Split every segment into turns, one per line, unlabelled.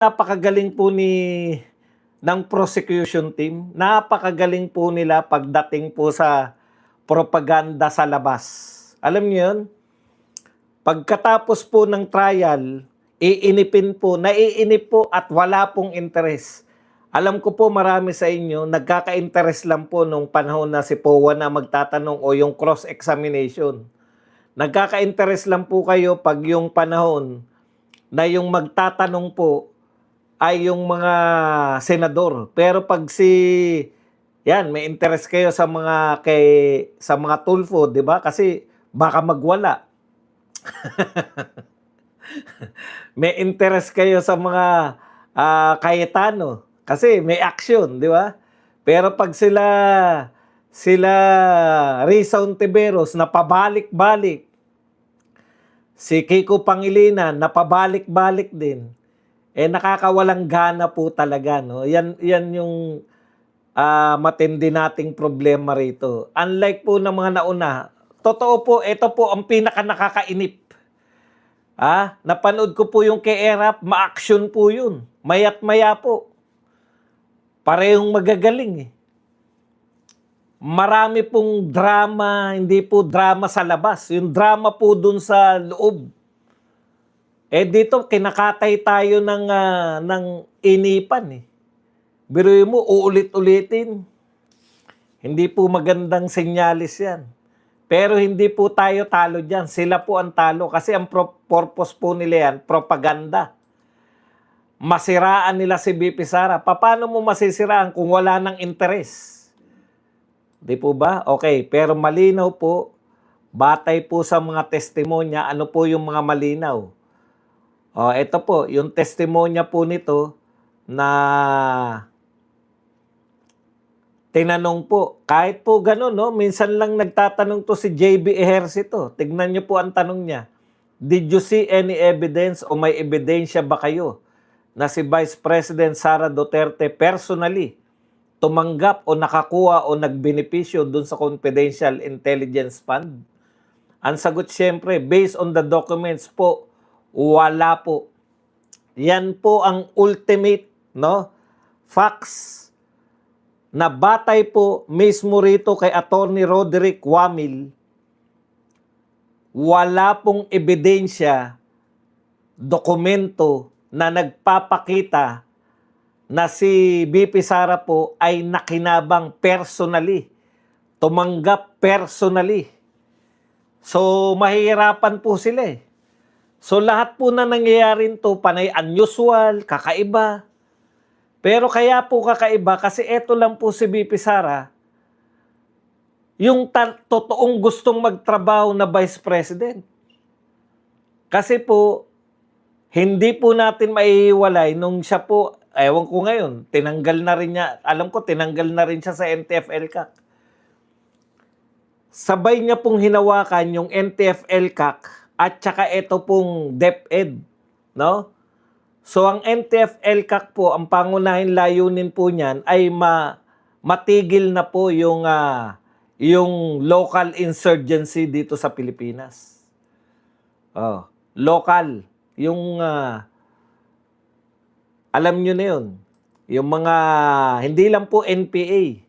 Napakagaling po ng prosecution team. Napakagaling po nila pagdating po sa propaganda sa labas. Alam niyo 'yun? Pagkatapos po ng trial, naiinip po at wala pong interes. Alam ko po marami sa inyo, nagkaka-interes lang po nung panahon na si POA na magtatanong o yung cross-examination. Nagkaka-interes lang po kayo pag yung panahon na yung magtatanong po ay yung mga senador. Pero pag yan, may interest kayo sa mga Tulfo, 'di ba? Kasi baka magwala. May interest kayo sa mga Cayetano kasi may action, 'di ba? Pero pag sila Risa Ontiveros na pabalik-balik, si Kiko Pangilinan na pabalik-balik din, nakakawalang gana po talaga, no? Yan yung matindi nating problema rito. Unlike po ng mga nauna, totoo po, ito po ang pinaka nakakainip. Napanood ko po yung kay Erap, ma-action po yun. Mayat maya po. Parehong magagaling eh. Marami pong drama, hindi po drama sa labas. Yung drama po dun sa loob. Dito, kinakatay tayo ng inipan eh. Biruin mo, uulit-ulitin. Hindi po magandang senyalis yan. Pero hindi po tayo talo dyan. Sila po ang talo kasi ang purpose po nila yan, propaganda. Masiraan nila si BP Sara. Paano mo masisiraan kung wala ng interes? Di po ba? Okay, pero malinaw po, batay po sa mga testimonya, ano po yung mga malinaw? Ito po, yung testimonya po nito na tinanong po, kahit po gano'n, no? Minsan lang nagtatanong to si JB Ejercito. Tignan niyo po ang tanong niya. Did you see any evidence o may ebidensya ba kayo na si Vice President Sara Duterte personally tumanggap o nakakuha o nagbenepisyo dun sa Confidential Intelligence Fund? Ang sagot siyempre, based on the documents po, wala po. Yan po ang ultimate, no, facts na batay po mismo rito kay Attorney Roderick Wamil, wala pong ebidensya, dokumento na nagpapakita na si BP Sara po ay nakinabang personally, tumanggap personally. So, mahihirapan po sila eh. So, lahat po na nangyayari to, panay unusual, kakaiba. Pero kaya po kakaiba kasi eto lang po si BP Sara, yung totoong gustong magtrabaho na Vice President. Kasi po, hindi po natin maihiwalay nung siya po, ewan ko ngayon, tinanggal na rin niya, alam ko tinanggal na rin siya sa NTF-ELCAC. Sabay niya pong hinawakan yung NTF-ELCAC at saka ito pong DepEd, no? So ang NTF-ELCAC po, ang pangunahing layunin po niyan ay matigil na po yung local insurgency dito sa Pilipinas. Local. Yung alam nyo na yun. Yung mga, hindi lang po NPA,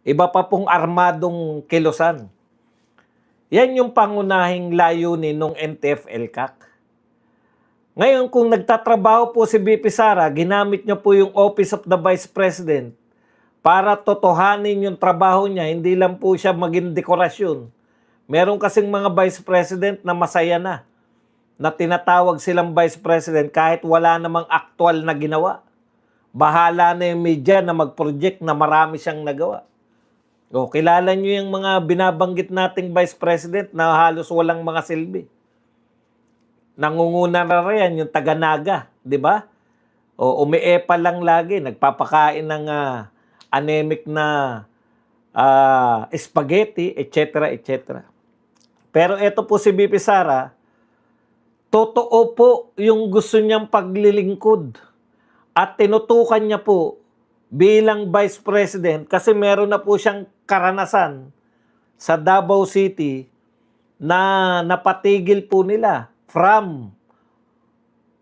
iba pa pong armadong kilusan. Yan yung pangunahing layunin ng NTF-ELCAC. Ngayon, kung nagtatrabaho po si BP Sara, ginamit niya po yung Office of the Vice President para totohanin yung trabaho niya, hindi lang po siya maging dekorasyon. Meron kasing mga Vice President na masaya na tinatawag silang Vice President kahit wala namang aktual na ginawa. Bahala na yung media na mag-project na marami siyang nagawa. Kilala niyo yung mga binabanggit nating Vice President na halos walang mga silbi. Nangunguna na rin yung taga-Naga, di ba? Umiipa lang lagi, nagpapakain ng anemic na spaghetti, etc., etc. Pero ito po si BP Sara, totoo po yung gusto niyang paglilingkod at tinutukan niya po bilang Vice President kasi meron na po siyang karanasan sa Davao City na napatigil po nila from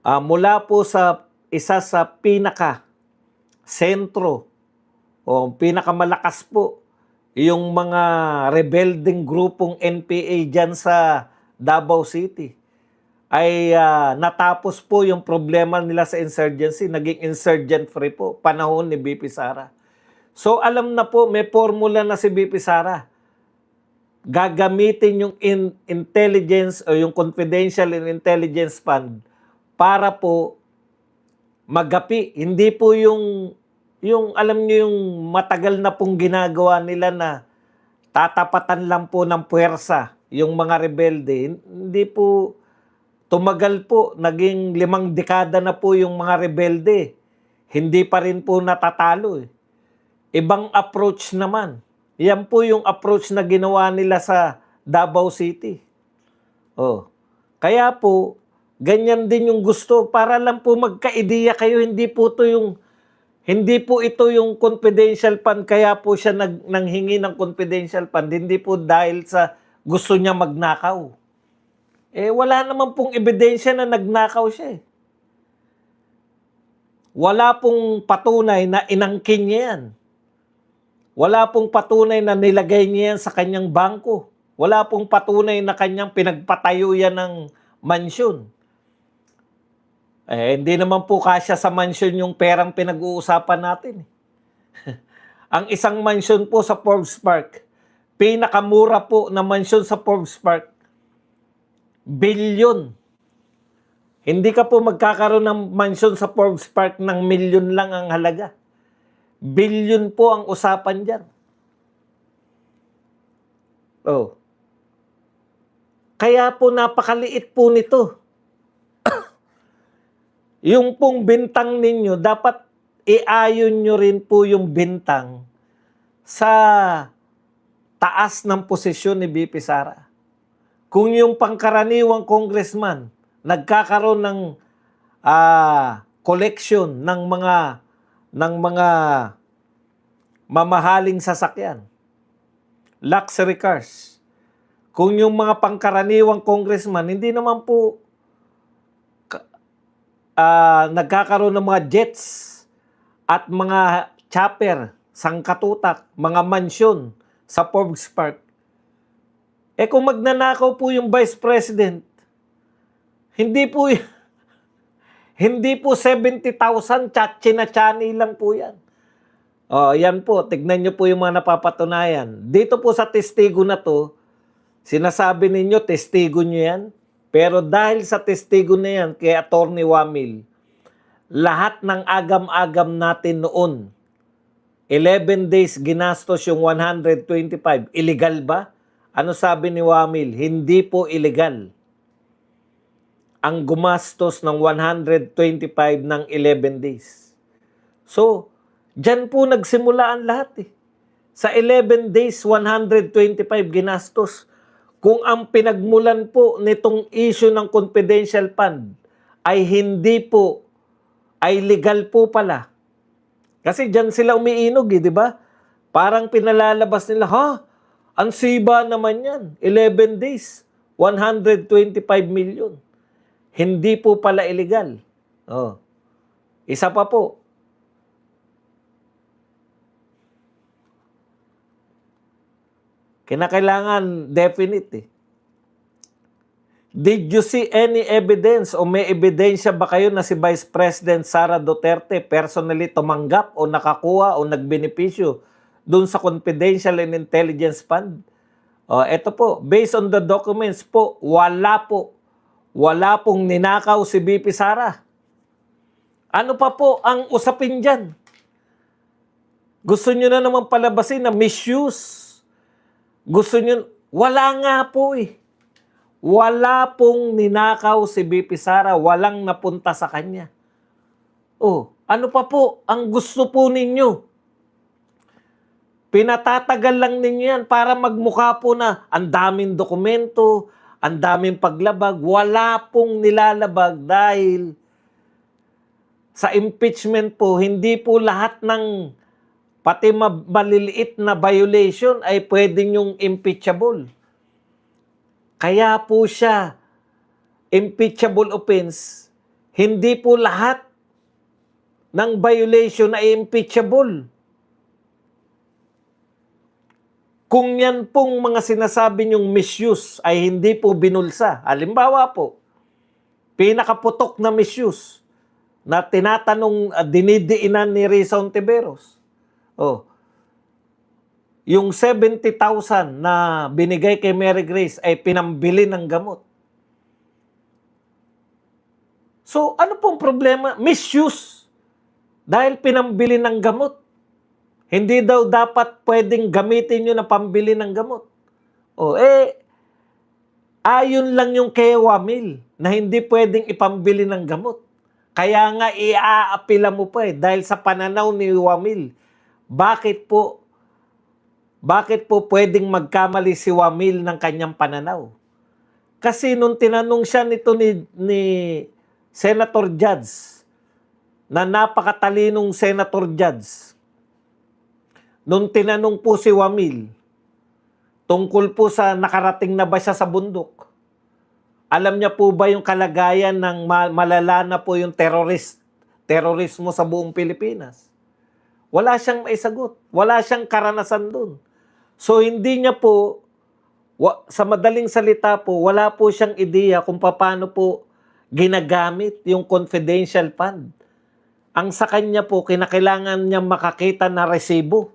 mula po sa isa sa sentro o pinakamalakas po yung mga rebelding grupong NPA dyan sa Davao City ay natapos po yung problema nila sa insurgency, naging insurgent free po, panahon ni BP Sara. So alam na po, may formula na si BP Sara. Gagamitin yung intelligence o yung confidential and intelligence fund para po magapi. Hindi po yung alam niyo yung matagal na pong ginagawa nila na tatapatan lang po ng puwersa yung mga rebelde. Hindi po tumagal po, naging 5 dekada na po yung mga rebelde. Hindi pa rin po natatalo. Ibang approach naman. Yan po yung approach na ginawa nila sa Davao City. Oh. Kaya po, ganyan din yung gusto para lang po magka-ideya kayo, hindi po ito yung confidential fund, kaya po siya nanghingi ng confidential fund, hindi po dahil sa gusto niya magnakaw. Wala naman pong ebidensya na nagnakaw siya. Wala pong patunay na inangkin niya yan. Wala pong patunay na nilagay niya yan sa kanyang bangko. Wala pong patunay na kanyang pinagpatayo yan ng mansyon. Hindi naman po kasya sa mansyon yung perang pinag-uusapan natin. Ang isang mansyon po sa Forbes Park, pinakamura po na mansyon sa Forbes Park, bilyon. Hindi ka po magkakaroon ng mansyon sa Forbes Park ng milyon lang ang halaga. Bilyon po ang usapan dyan. Oh. Kaya po napakaliit po nito. Yung pong bintang ninyo, dapat iayon nyo rin po yung bintang sa taas ng posisyon ni BP Sara. Kung yung pangkaraniwang congressman nagkakaroon ng collection ng mga mamahaling sasakyan, luxury cars. Kung yung mga pangkaraniwang congressman, hindi naman po nagkakaroon ng mga jets at mga chopper, sangkatutak, mga mansyon sa Forbes Park. Kung magnanakaw po yung Vice President, hindi po 70,000, tsatsina-tsani lang po yan. Yan po, tignan nyo po yung mga napapatunayan. Dito po sa testigo na to, sinasabi ninyo, testigo nyo yan. Pero dahil sa testigo na yan, kay Atty. Wamil, lahat ng agam-agam natin noon, 11 days ginastos yung 125. Illegal ba? Ano sabi ni Wamil? Hindi po illegal ang gumastos ng 125 ng 11 days. So, dyan po nagsimula ang lahat. Sa 11 days, 125 ginastos. Kung ang pinagmulan po nitong issue ng confidential fund ay hindi po, ay legal po pala. Kasi dyan sila umiinog, di ba? Parang pinalalabas nila, ang siba naman yan. 11 days, 125 million. Hindi po pala illegal. Isa pa po. Kinakailangan definite. Did you see any evidence o may ebidensya ba kayo na si Vice President Sara Duterte personally tumanggap o nakakuha o nagbenepisyo dun sa confidential and intelligence fund? Ito po, based on the documents po, wala po. Wala pong ninakaw si BP Sara. Ano pa po ang usapin dyan? Gusto nyo na naman palabasin na misuse. Gusto nyo, wala nga po Wala pong ninakaw si BP Sara, walang napunta sa kanya. Ano pa po ang gusto po ninyo? Pinatatagal lang ninyo yan para magmukha po na ang daming dokumento, ang daming paglabag. Wala pong nilalabag dahil sa impeachment po, hindi po lahat ng pati maliliit na violation ay pwedeng yung impeachable. Kaya po siya impeachable offense. Hindi po lahat ng violation na impeachable. Kung yan pong mga sinasabi niyong misuse ay hindi po binulsa, halimbawa po, pinakaputok na misuse na tinatanong, dinidiinan ni Risa Ontiveros. Oh, yung 70,000 na binigay kay Mary Grace ay pinambili ng gamot. So, ano pong problema? Misuse. Dahil pinambili ng gamot. Hindi daw dapat pwedeng gamitin yun na pambili ng gamot. O, ayon lang yung kay Wamil na hindi pwedeng ipambili ng gamot. Kaya nga iaapila mo pa dahil sa pananaw ni Wamil. Bakit po pwedeng magkamali si Wamil ng kanyang pananaw? Kasi nung tinanong siya nito ni Senator Judge, na napakatalinong Senator Judge, nung tinanong po si Wamil, tungkol po sa nakarating na ba siya sa bundok, alam niya po ba yung kalagayan ng malala na po yung terorismo sa buong Pilipinas? Wala siyang maisagot. Wala siyang karanasan doon. So hindi niya po, sa madaling salita po, wala po siyang ideya kung paano po ginagamit yung confidential fund. Ang sa kanya po, kinakailangan niya makakita na resibo.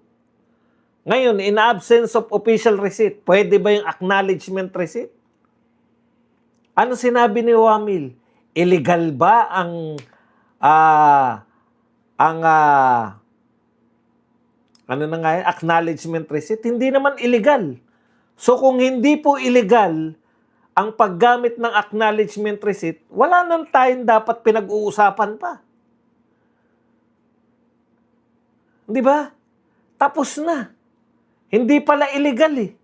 Ngayon, in absence of official receipt, pwede ba yung acknowledgement receipt? Ano sinabi ni Wamil? Illegal ba ang acknowledgement receipt? Hindi naman illegal. So kung hindi po illegal ang paggamit ng acknowledgement receipt, wala nang tayong dapat pinag-uusapan pa. Di ba? Tapos na. Hindi pala illegal eh.